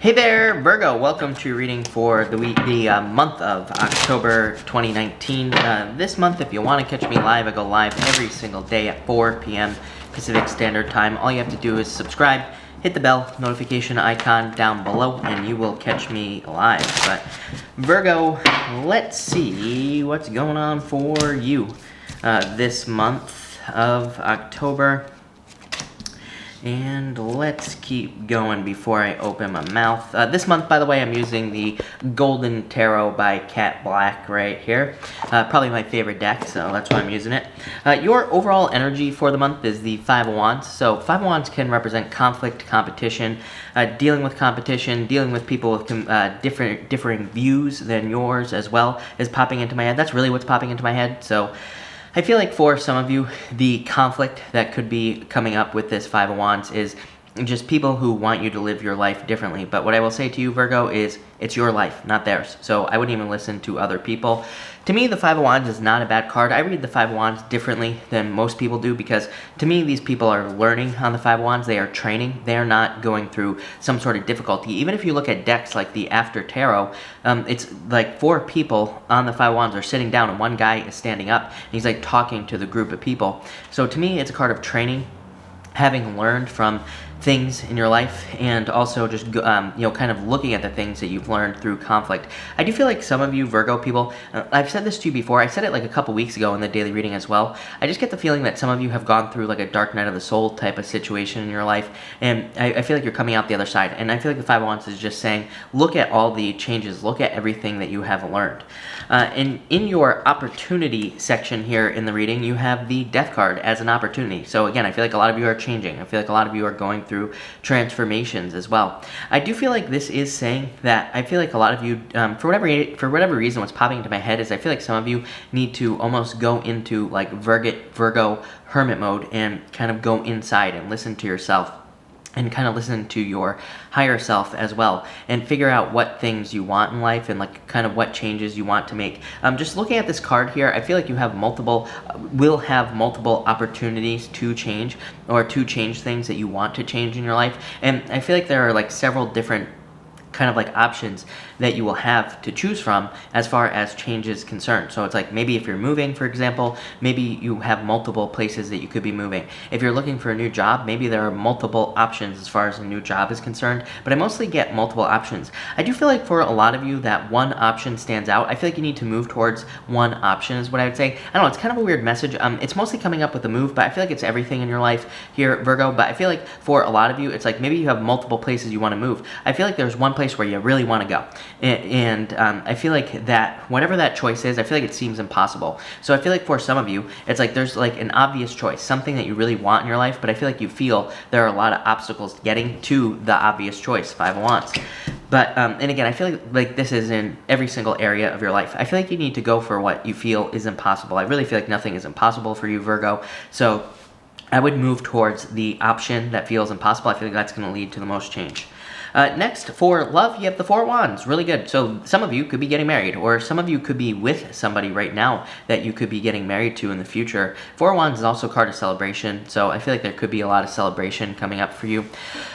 Hey there, Virgo. Welcome to your reading for the month of October 2019. This month, if you want to catch me live, I go live every single day at 4 p.m. Pacific Standard Time. All you have to do is subscribe, hit the bell notification icon down below, and you will catch me live. But Virgo, let's see what's going on for you this month of October. And let's keep going before I open my mouth. This month, by the way, I'm using the Golden Tarot by Cat Black right here. Probably my favorite deck, so that's why I'm using it. Your overall energy for the month is the Five of Wands. So Five of Wands can represent conflict, competition, dealing with people with differing views than yours as well is popping into my head. That's really what's popping into my head. So I feel like for some of you, the conflict that could be coming up with this Five of Wands is just people who want you to live your life differently. But what I will say to you, Virgo, is it's your life, not theirs. So I wouldn't even listen to other people. To me, the Five of Wands is not a bad card. I read the Five of Wands differently than most people do because to me, these people are learning on the Five of Wands. They are training. They are not going through some sort of difficulty. Even if you look at decks like the After Tarot, it's like four people on the Five of Wands are sitting down and one guy is standing up. And he's like talking to the group of people. So to me, it's a card of training, having learned from things in your life, and also just kind of looking at the things that you've learned through conflict. I do feel like some of you Virgo people, I've said this to you before, I said it like a couple weeks ago in the daily reading as well. I just get the feeling that some of you have gone through like a dark night of the soul type of situation in your life, and I feel like you're coming out the other side. And I feel like the Five of Wands is just saying, look at all the changes, look at everything that you have learned. And in your opportunity section here in the reading, you have the Death card as an opportunity. So again, I feel like a lot of you are changing. I feel like a lot of you are going through transformations as well. I do feel like this is saying that I feel like a lot of you, for whatever reason, what's popping into my head is I feel like some of you need to almost go into like Virgo hermit mode and kind of go inside and listen to yourself, and kind of listen to your higher self as well, and figure out what things you want in life and like kind of what changes you want to make. Just looking at this card here, I feel like you have will have multiple opportunities to change, or to change things that you want to change in your life. And I feel like there are like several different kind of like options that you will have to choose from as far as change is concerned. So it's like maybe if you're moving, for example, maybe you have multiple places that you could be moving. If you're looking for a new job, maybe there are multiple options as far as a new job is concerned, but I mostly get multiple options. I do feel like for a lot of you that one option stands out. I feel like you need to move towards one option is what I would say. I don't know, it's kind of a weird message. It's mostly coming up with the move, but I feel like it's everything in your life here, Virgo. But I feel like for a lot of you, it's like maybe you have multiple places you want to move. I feel like there's one place where you really want to go, and I feel like that whatever that choice is, I feel like it seems impossible. So I feel like for some of you, it's like there's like an obvious choice, something that you really want in your life, but I feel like you feel there are a lot of obstacles getting to the obvious choice, Five of Wands. But and again, I feel like this is in every single area of your life. I feel like you need to go for what you feel is impossible. I really feel like nothing is impossible for you, Virgo. So I would move towards the option that feels impossible. I feel like that's going to lead to the most change. Next, for love, you have the Four of Wands. Really good. So some of you could be getting married, or some of you could be with somebody right now that you could be getting married to in the future. Four of Wands is also a card of celebration, so I feel like there could be a lot of celebration coming up for you.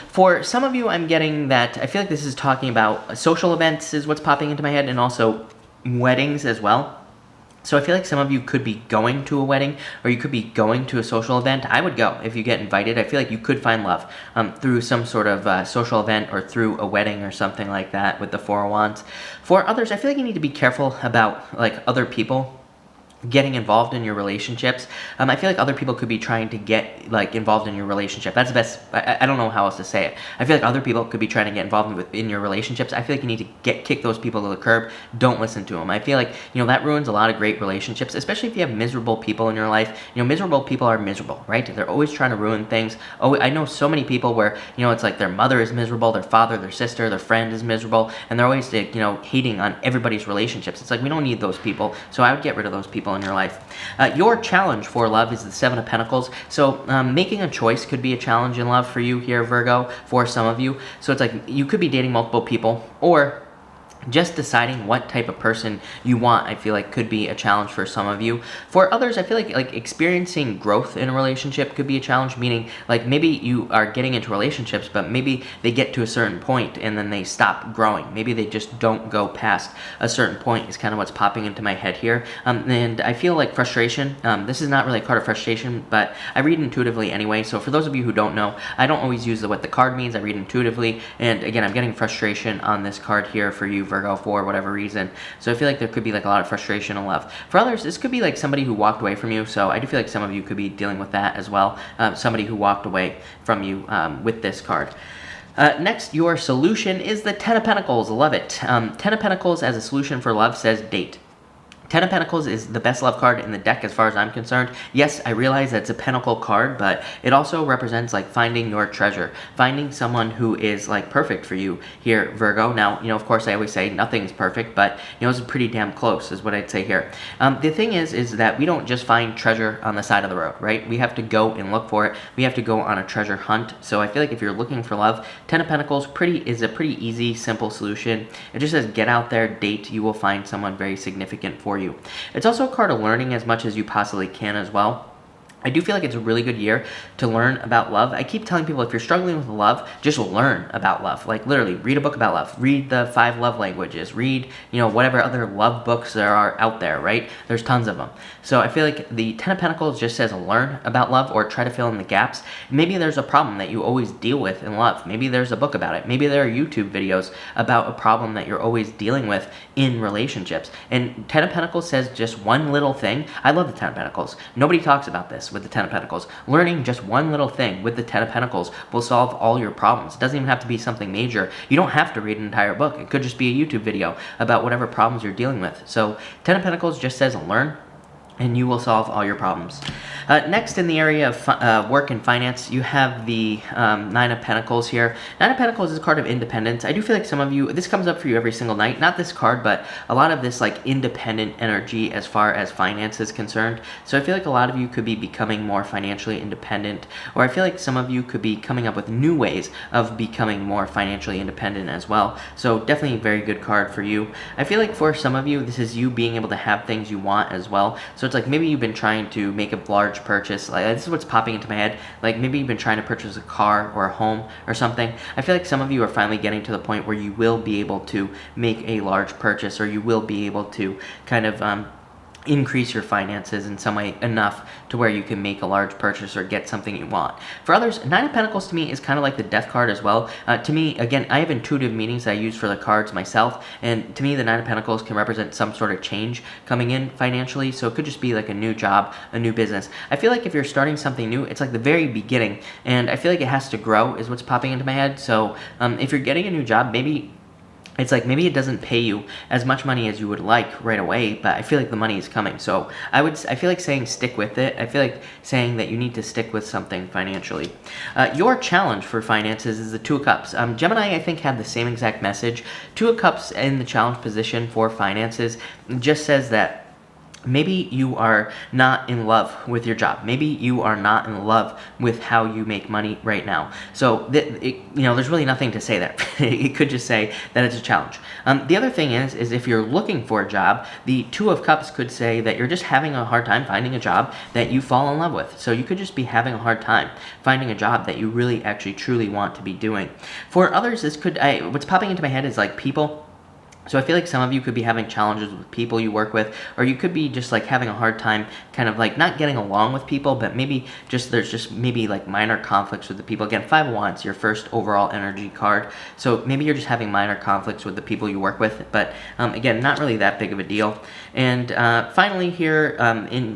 For some of you, I'm getting that, I feel like this is talking about social events is what's popping into my head, and also weddings as well. So I feel like some of you could be going to a wedding, or you could be going to a social event. I would go if you get invited. I feel like you could find love through some sort of social event, or through a wedding or something like that with the Four of Wands. For others, I feel like you need to be careful about like other people getting involved in your relationships. I feel like other people could be trying to get like involved in your relationship. That's the best. I don't know how else to say it. I feel like other people could be trying to get involved in your relationships. I feel like you need to kick those people to the curb. Don't listen to them. I feel like that ruins a lot of great relationships, especially if you have miserable people in your life. Miserable people are miserable, right? They're always trying to ruin things. Oh, I know so many people where it's like their mother is miserable, their father, their sister, their friend is miserable, and they're always hating on everybody's relationships. It's like we don't need those people. So I would get rid of those people in your life. Your challenge for love is the Seven of Pentacles. So making a choice could be a challenge in love for you here, Virgo, for some of you. So it's like you could be dating multiple people, or just deciding what type of person you want, I feel like could be a challenge for some of you. For others, I feel like experiencing growth in a relationship could be a challenge, meaning like maybe you are getting into relationships, but maybe they get to a certain point and then they stop growing. Maybe they just don't go past a certain point is kind of what's popping into my head here. And I feel like frustration, this is not really a card of frustration, but I read intuitively anyway. So for those of you who don't know, I don't always use what the card means. I read intuitively. And again, I'm getting frustration on this card here for you, Virgo, for whatever reason. So I feel like there could be like a lot of frustration and love. For others, this could be like somebody who walked away from you. So I do feel like some of you could be dealing with that as well. Somebody who walked away from you with this card. Next, your solution is the Ten of Pentacles. Love it. Ten of Pentacles as a solution for love says date. Ten of Pentacles is the best love card in the deck as far as I'm concerned. Yes, I realize that it's a pentacle card, but it also represents like finding your treasure, finding someone who is like perfect for you here, Virgo. Now, of course I always say nothing's perfect, but it's pretty damn close is what I'd say here. The thing is that we don't just find treasure on the side of the road, right? We have to go and look for it. We have to go on a treasure hunt. So I feel like if you're looking for love, Ten of Pentacles is a pretty easy, simple solution. It just says get out there, date. You will find someone very significant for you. It's also a card of learning as much as you possibly can as well. I do feel like it's a really good year to learn about love. I keep telling people if you're struggling with love, just learn about love. Like literally read a book about love. Read the 5 love languages. Read, whatever other love books there are out there, right? There's tons of them. So I feel like the Ten of Pentacles just says learn about love or try to fill in the gaps. Maybe there's a problem that you always deal with in love. Maybe there's a book about it. Maybe there are YouTube videos about a problem that you're always dealing with in relationships. And Ten of Pentacles says just one little thing. I love the Ten of Pentacles. Nobody talks about this with the Ten of Pentacles. Learning just one little thing with the Ten of Pentacles will solve all your problems. It doesn't even have to be something major. You don't have to read an entire book. It could just be a YouTube video about whatever problems you're dealing with. So Ten of Pentacles just says learn, and you will solve all your problems. Next, in the area of work and finance, you have the Nine of Pentacles here. Nine of Pentacles is a card of independence. I do feel like some of you, this comes up for you every single night. Not this card, but a lot of this like independent energy as far as finance is concerned. So I feel like a lot of you could be becoming more financially independent, or I feel like some of you could be coming up with new ways of becoming more financially independent as well. So definitely a very good card for you. I feel like for some of you, this is you being able to have things you want as well. So it's like maybe you've been trying to make a large purchase. Like this is what's popping into my head. Like maybe you've been trying to purchase a car or a home or something. I feel like some of you are finally getting to the point where you will be able to make a large purchase, or you will be able to kind of increase your finances in some way enough to where you can make a large purchase or get something you want. For others, Nine of Pentacles to me is kind of like the Death card as well. To me, again, I have intuitive meanings that I use for the cards myself, and to me the Nine of Pentacles can represent some sort of change coming in financially, so it could just be like a new job, a new business. I feel like if you're starting something new, it's like the very beginning, and I feel like it has to grow is what's popping into my head. So if you're getting a new job, maybe it's like maybe it doesn't pay you as much money as you would like right away, but I feel like the money is coming. So I feel like saying stick with it. I feel like saying that you need to stick with something financially. Your challenge for finances is the Two of Cups. Gemini, I think, had the same exact message. Two of Cups in the challenge position for finances just says that maybe you are not in love with your job. Maybe you are not in love with how you make money right now. So, there's really nothing to say there. It could just say that it's a challenge. The other thing is if you're looking for a job, the Two of Cups could say that you're just having a hard time finding a job that you fall in love with. So you could just be having a hard time finding a job that you really actually truly want to be doing. For others, what's popping into my head is like people. So I feel like some of you could be having challenges with people you work with, or you could be just like having a hard time kind of like not getting along with people, but maybe there's just maybe like minor conflicts with the people. Again, Five of Wands, your first overall energy card. So maybe you're just having minor conflicts with the people you work with, but again, not really that big of a deal. And finally here,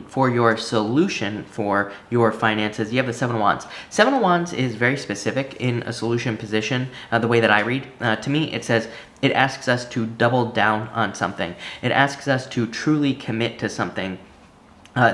for your solution for your finances, you have the Seven of Wands. Seven of Wands is very specific in a solution position, the way that I read. To me, it says, it asks us to double down on something. It asks us to truly commit to something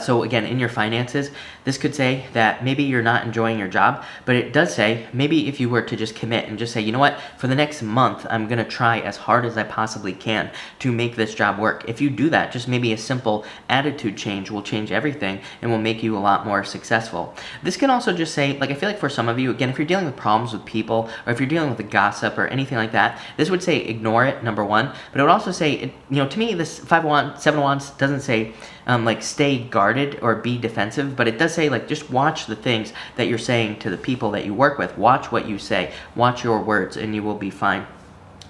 So again, in your finances, this could say that maybe you're not enjoying your job, but it does say maybe if you were to just commit and just say, you know what, for the next month, I'm going to try as hard as I possibly can to make this job work. If you do that, just maybe a simple attitude change will change everything and will make you a lot more successful. This can also just say, like, I feel like for some of you, again, if you're dealing with problems with people or if you're dealing with the gossip or anything like that, this would say ignore it, number one, but it would also say, to me, this 5 of Wands, 7 of Wands doesn't say like stay guarded or be defensive, but it does say like just watch the things that you're saying to the people that you work with. Watch what you say, watch your words, and you will be fine.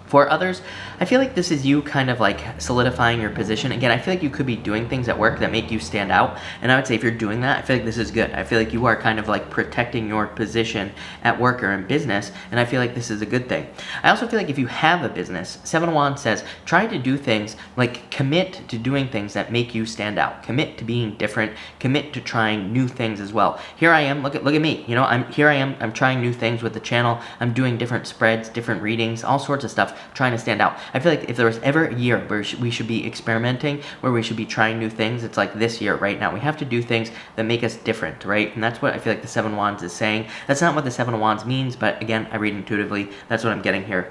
For others, I feel like this is you kind of like solidifying your position. Again, I feel like you could be doing things at work that make you stand out. And I would say if you're doing that, I feel like this is good. I feel like you are kind of like protecting your position at work or in business. And I feel like this is a good thing. I also feel like if you have a business, 7 of Wands says, try to do things like commit to doing things that make you stand out. Commit to being different. Commit to trying new things as well. Here I am. Look at me. I'm trying new things with the channel. I'm doing different spreads, different readings, all sorts of stuff, trying to stand out. I feel like if there was ever a year where we should be experimenting, where we should be trying new things, it's like this year right now. We have to do things that make us different, right? And that's what I feel like the 7 of Wands is saying. That's not what the 7 of Wands means, but again, I read intuitively. That's what I'm getting here.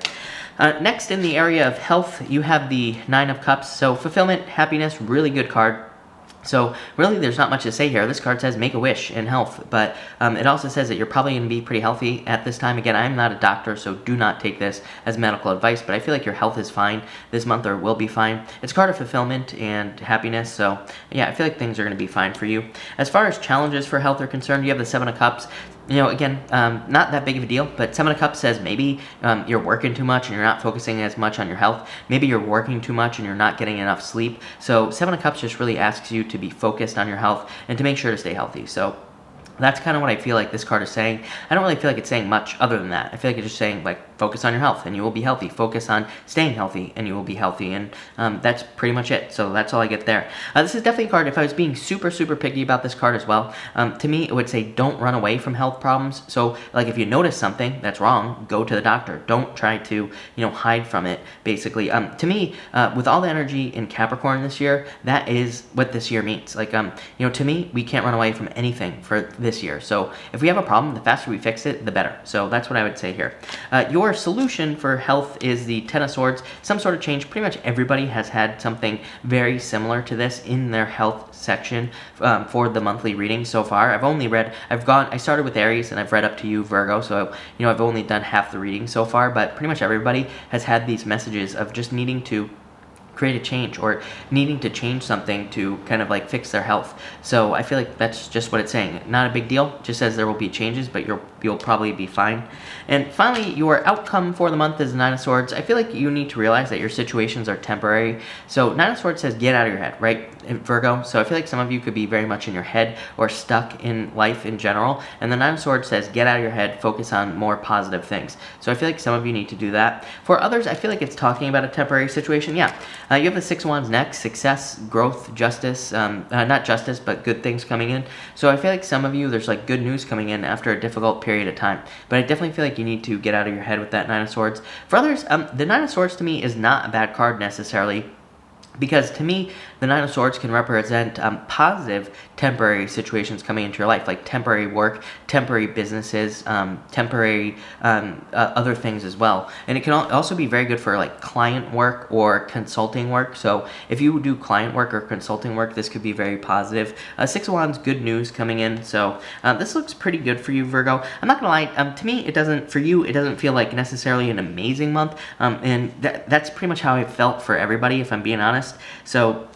Next, in the area of health, you have the 9 of Cups. So fulfillment, happiness, really good card. So really, there's not much to say here. This card says make a wish in health, but it also says that you're probably going to be pretty healthy at this time. Again, I'm not a doctor, so do not take this as medical advice, but I feel like your health is fine this month or will be fine. It's a card of fulfillment and happiness, so yeah, I feel like things are going to be fine for you. As far as challenges for health are concerned, you have the 7 of Cups. Again, not that big of a deal, but 7 of Cups says maybe you're working too much and you're not focusing as much on your health. Maybe you're working too much and you're not getting enough sleep. So 7 of Cups just really asks you to be focused on your health and to make sure to stay healthy. So that's kind of what I feel like this card is saying. I don't really feel like it's saying much other than that. I feel like it's just saying, like, focus on your health and you will be healthy. Focus on staying healthy and you will be healthy. And that's pretty much it. So that's all I get there. This is definitely a card, if I was being super, super picky about this card as well, to me, it would say don't run away from health problems. So, like, if you notice something that's wrong, go to the doctor. Don't try to, hide from it, basically. To me, with all the energy in Capricorn this year, that is what this year means. Like, to me, we can't run away from anything for this year. So if we have a problem, the faster we fix it, the better. So that's what I would say here. Your solution for health is the 10 of Swords. Some sort of change. Pretty much everybody has had something very similar to this in their health section for the monthly reading so far. I started with Aries and I've read up to you, Virgo. So, I've only done half the reading so far, but pretty much everybody has had these messages of just needing to create a change or needing to change something to kind of like fix their health. So I feel like that's just what it's saying. Not a big deal. Just says there will be changes, but you'll probably be fine. And finally, your outcome for the month is 9 of Swords. I feel like you need to realize that your situations are temporary. So 9 of Swords says get out of your head, right, Virgo? So I feel like some of you could be very much in your head or stuck in life in general. And the 9 of Swords says get out of your head, focus on more positive things. So I feel like some of you need to do that. For others, I feel like it's talking about a temporary situation. Yeah. You have the 6 of Wands next, success, growth, justice, not justice, but good things coming in. So I feel like some of you, there's like good news coming in after a difficult period of time. But I definitely feel like you need to get out of your head with that 9 of Swords. For others, the 9 of Swords to me is not a bad card necessarily, because to me, the 9 of Swords can represent positive temporary situations coming into your life, like temporary work, temporary businesses, temporary other things as well. And it can also be very good for like client work or consulting work. So if you do client work or consulting work, this could be very positive. 6 of Wands, good news coming in. So this looks pretty good for you, Virgo. I'm not gonna lie, to me, it doesn't feel like necessarily an amazing month. And that's pretty much how I felt for everybody, if I'm being honest. So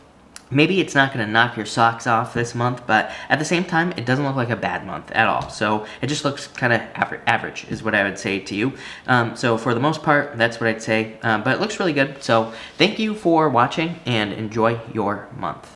maybe it's not going to knock your socks off this month, but at the same time, it doesn't look like a bad month at all. So it just looks kind of average is what I would say to you. So for the most part, that's what I'd say. But it looks really good. So thank you for watching and enjoy your month.